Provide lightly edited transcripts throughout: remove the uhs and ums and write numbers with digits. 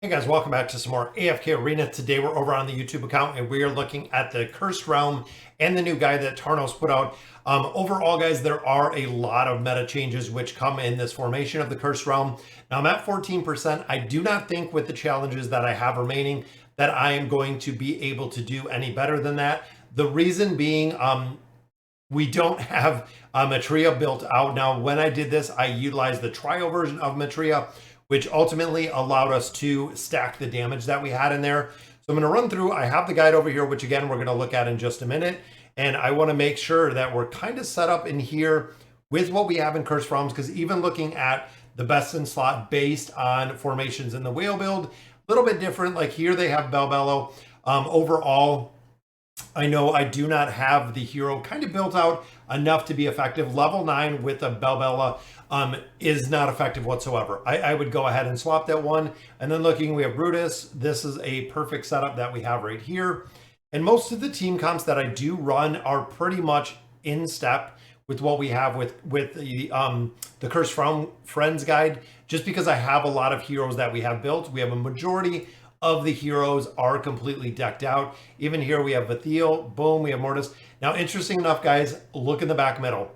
Hey guys, welcome back to some more AFK Arena. Today we're over on the YouTube account and we are looking at the Cursed Realm and the new guide that Tarnos put out. Overall, guys, there are a lot of meta changes which come in this formation of the Cursed Realm. Now I'm at 14%. I do not think with the challenges that I have remaining that I am going to be able to do any better than that. The reason being, we don't have Matria built out. Now, when I did this, I utilized the trial version of Matria, which ultimately allowed us to stack the damage that we had in there. So I'm going to run through. I have the guide over here, which again, we're going to look at in just a minute. And I want to make sure that we're kind of set up in here with what we have in Cursed Realms, because even looking at the best in slot based on formations in the whale build, a little bit different. Like here they have Belbello. Overall, I know I do not have the hero kind of built out enough to be effective. Level 9 with a Belbella is not effective whatsoever. I would go ahead and swap that one. And then looking, we have Brutus. This is a perfect setup that we have right here. And most of the team comps that I do run are pretty much in step with what we have with the Cursed Realm Friends guide, just because I have a lot of heroes that we have built. We have a majority of the heroes are completely decked out. Even here we have Vathiel, boom, we have Mortis. Now, interesting enough, guys, look in the back middle.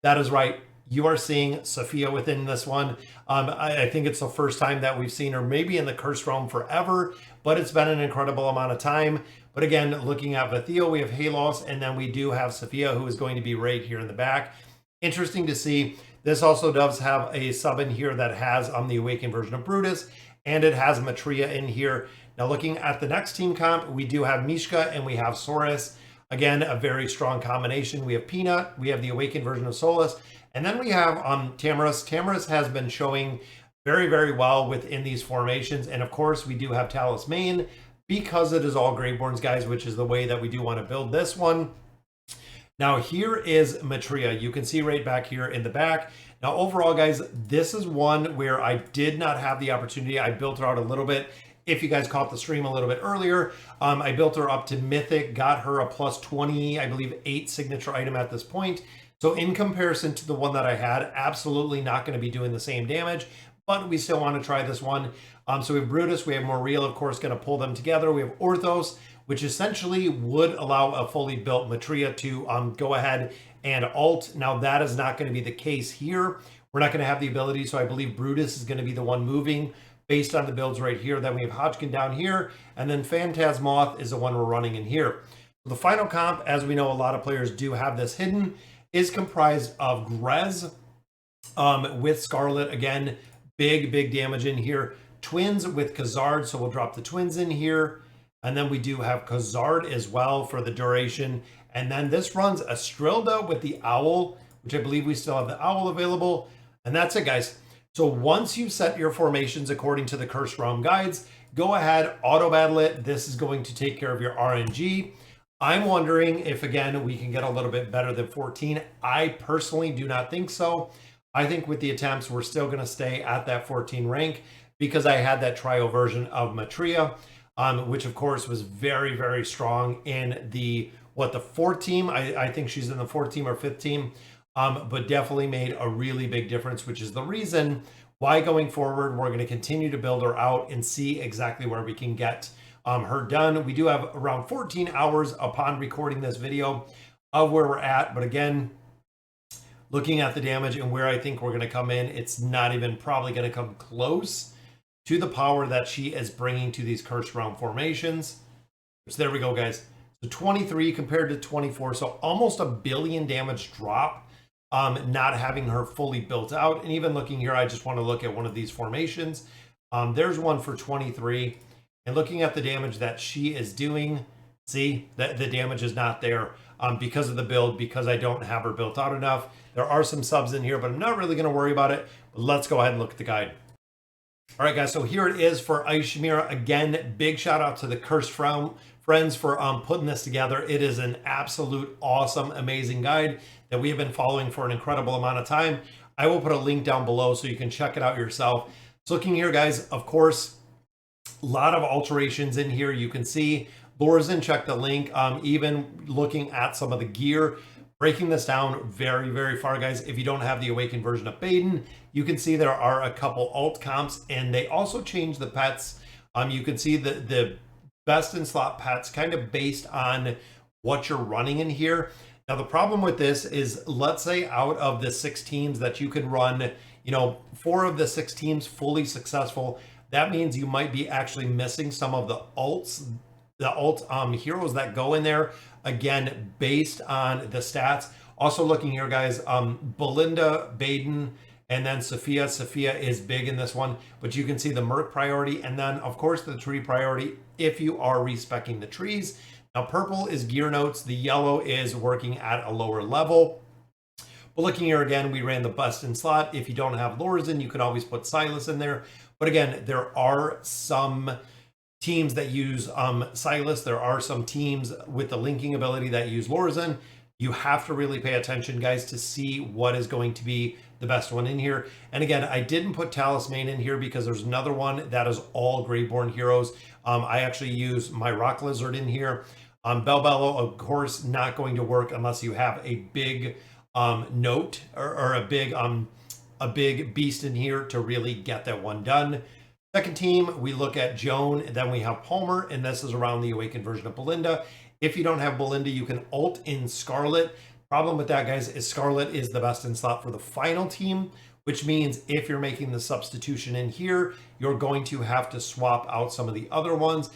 That is right. You are seeing Sophia within this one. I think it's the first time that we've seen her maybe in the Cursed Realm forever, but it's been an incredible amount of time. But again, looking at Vathiel, we have Halos, and then we do have Sophia, who is going to be right here in the back. Interesting to see. This also does have a sub in here that has the Awakened version of Brutus, and it has Matria in here. Now looking at the next team comp, we do have Mishka and we have Saurus. Again, a very strong combination. We have Peanut, we have the Awakened version of Solus, and then we have Tamaris. Tamaris has been showing very, very well within these formations. And of course, we do have Talus Main because it is all Graveborns, guys, which is the way that we do want to build this one. Now here is Matria. You can see right back here in the back. Now overall, guys, this is one where I did not have the opportunity. I built her out a little bit. If you guys caught the stream a little bit earlier, I built her up to Mythic, got her a plus 20, I believe 8 signature item at this point. So in comparison to the one that I had, absolutely not going to be doing the same damage, but we still want to try this one. So we have Brutus, we have Moriel, of course, going to pull them together. We have Orthos, which essentially would allow a fully built Matria to go ahead and ult. Now that is not going to be the case here. We're not going to have the ability, so I believe Brutus is going to be the one moving based on the builds right here. Then we have Hodgkin down here, and then Phantasmoth is the one we're running in here. The final comp, as we know, a lot of players do have this hidden, is comprised of Grez with Scarlet. Again, big damage in here. Twins with Khazard, so we'll drop the twins in here. And then we do have Khazard as well for the duration. And then this runs Estrilda with the Owl, which I believe we still have the Owl available. And that's it, guys. So once you set your formations according to the Cursed Realm guides, go ahead, auto battle it. This is going to take care of your RNG. I'm wondering if, again, we can get a little bit better than 14. I personally do not think so. I think with the attempts, we're still going to stay at that 14 rank because I had that trial version of Matria, which of course was very strong in the, the 4th team. I think she's in the 4th team or 5th team, but definitely made a really big difference, which is the reason why going forward, we're going to continue to build her out and see exactly where we can get her done. We do have around 14 hours upon recording this video of where we're at. But again, looking at the damage and where I think we're going to come in, it's not even probably going to come close to the power that she is bringing to these Cursed Realm formations. So there we go, guys. So 23 compared to 24. So almost a billion damage drop, not having her fully built out. And even looking here, I just want to look at one of these formations. There's one for 23. And looking at the damage that she is doing, see that the damage is not there because of the build, because I don't have her built out enough. There are some subs in here, but I'm not really going to worry about it. But let's go ahead and look at the guide. All right, guys, so here it is for Ice Chimera. Again, big shout out to the Cursed Realm Friends for putting this together. It is an absolute awesome, amazing guide that we have been following for an incredible amount of time. I will put a link down below so you can check it out yourself. So looking here, guys, of course, a lot of alterations in here. You can see Lorzin, check the link. Even looking at some of the gear, breaking this down very far, guys. If you don't have the Awakened version of Baden, you can see there are a couple alt comps, and they also changed the pets You can see the best in slot pets kind of based on what you're running in here. Now, the problem with this is, let's say out of the 6 teams that you can run, 4 of the 6 teams fully successful. That means you might be actually missing some of the alt heroes that go in there, again, based on the stats. Also looking here, guys, Belinda, Baden, and then Sophia. Sophia is big in this one, but you can see the Merc priority, and then, of course, the tree priority if you are respecing the trees. Now, purple is gear notes. The yellow is working at a lower level. But looking here again, we ran the best in slot. If you don't have Lorzen, you could always put Silas in there. But again, there are some teams that use Silas. There are some teams with the linking ability that use Lorzen. You have to really pay attention, guys, to see what is going to be the best one in here. And again, I didn't put Talisman in here because there's another one that is all Greyborn heroes. I actually use my Rock Lizard in here. Belbello, of course, not going to work unless you have a big note or a big beast in here to really get that one done. Second team, we look at Joan, and then we have Palmer, and this is around the awakened version of Belinda. If you don't have Belinda, you can ult in Scarlet. Problem with that, guys, is Scarlet is the best in slot for the final team, which means if you're making the substitution in here, you're going to have to swap out some of the other ones,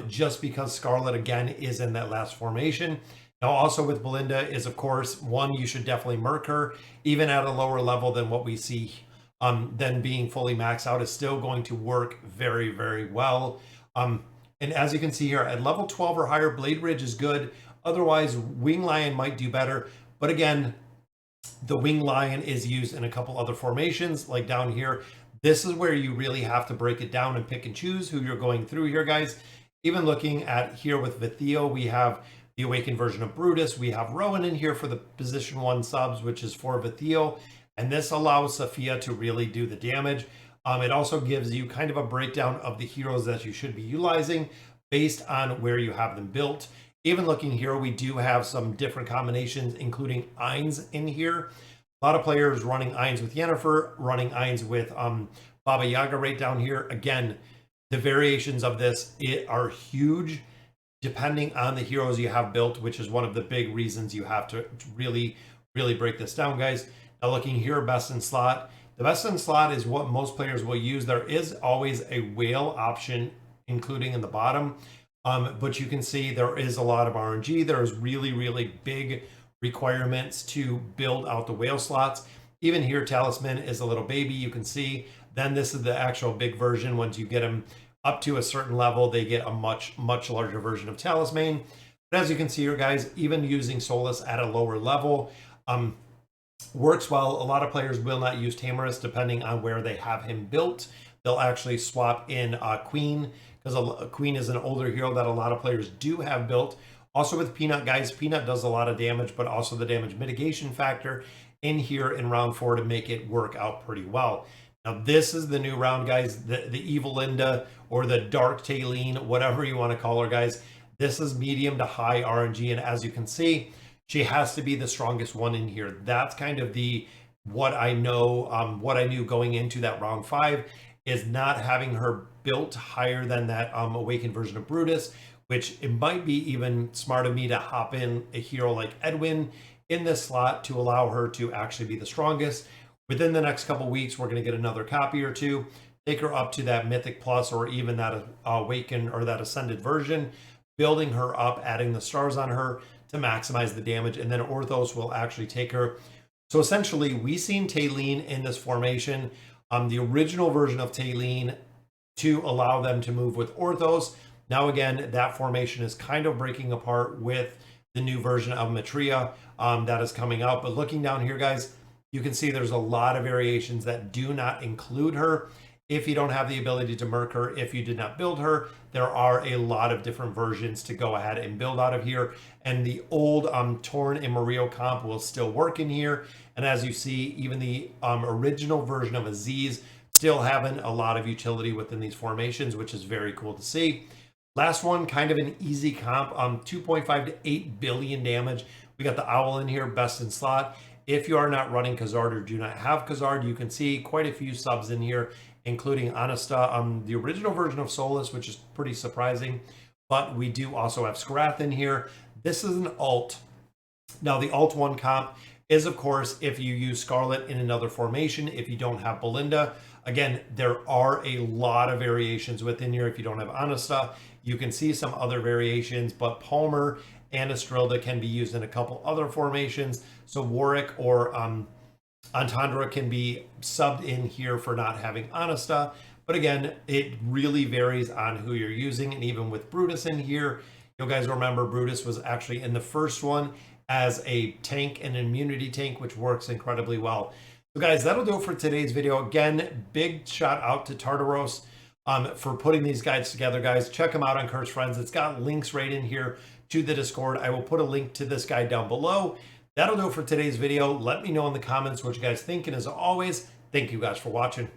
just because Scarlet, again, is in that last formation. Now, also with Belinda is, of course, one, you should definitely Merc her, even at a lower level than what we see, then being fully maxed out is still going to work very, very well. And as you can see here, at level 12 or higher, Blade Ridge is good. Otherwise, Wing Lion might do better. But again, the Wing Lion is used in a couple other formations, like down here. This is where you really have to break it down and pick and choose who you're going through here, guys. Even looking at here with Vitheo, we have the awakened version of Brutus. We have Rowan in here for the position 1 subs, which is for Vitheo. And this allows Sophia to really do the damage. It also gives you kind of a breakdown of the heroes that you should be utilizing based on where you have them built. Even looking here, we do have some different combinations, including Ainz in here. A lot of players running Ainz with Yennefer, running Ainz with Baba Yaga right down here. Again, the variations of this are huge depending on the heroes you have built, which is one of the big reasons you have to really, really break this down, guys. Now looking here, best in slot. The best in slot is what most players will use. There is always a whale option, including in the bottom. But you can see there is a lot of RNG. There's really, really big requirements to build out the whale slots. Even here, Talisman is a little baby, you can see. Then this is the actual big version. Once you get them up to a certain level, they get a much, much larger version of Talisman. But as you can see here, guys, even using Solus at a lower level, works well. A lot of players will not use Tamorus depending on where they have him built. They'll actually swap in Queen, because Queen is an older hero that a lot of players do have built. Also with Peanut, guys, Peanut does a lot of damage, but also the damage mitigation factor in here in round 4 to make it work out pretty well. Now this is the new round, guys, the Evil Linda or the Dark Taylene, whatever you want to call her, guys. This is medium to high RNG, and as you can see, she has to be the strongest one in here. That's kind of what I know, what I knew going into that round 5 is not having her built higher than that awakened version of Brutus, which it might be even smart of me to hop in a hero like Edwin in this slot to allow her to actually be the strongest. Within the next couple weeks, we're going to get another copy or two, take her up to that Mythic Plus or even that awakened or that ascended version, building her up, adding the stars on her to maximize the damage, and then Orthos will actually take her. So essentially, we seen Taylene in this formation, the original version of Taylene, to allow them to move with Orthos. Now again, that formation is kind of breaking apart with the new version of Matria that is coming out. But looking down here, guys, you can see there's a lot of variations that do not include her. If you don't have the ability to Merc her, if you did not build her, there are a lot of different versions to go ahead and build out of here. And the old Torn and Mario comp will still work in here. And as you see, even the original version of Aziz still having a lot of utility within these formations, which is very cool to see. Last one, kind of an easy comp, 2.5 to 8 billion damage. We got the Owl in here, best in slot. If you are not running Khazard or do not have Khazard, you can see quite a few subs in here including Honesta, the original version of Solus, which is pretty surprising. But we do also have Scrath in here. This is an alt. Now, the alt 1 comp is, of course, if you use Scarlet in another formation, if you don't have Belinda. Again, there are a lot of variations within here. If you don't have Honesta, you can see some other variations, but Palmer and Estrilda can be used in a couple other formations. So Warwick or Entendre can be subbed in here for not having Honesta. But again, it really varies on who you're using. And even with Brutus in here, you guys remember Brutus was actually in the first one as a tank and immunity tank, which works incredibly well. So guys, that'll do it for today's video. Again, big shout out to Tartaros for putting these guides together, guys. Check them out on Cursed Friends. It's got links right in here to the Discord. I will put a link to this guide down below. That'll do it for today's video. Let me know in the comments what you guys think. And as always, thank you guys for watching.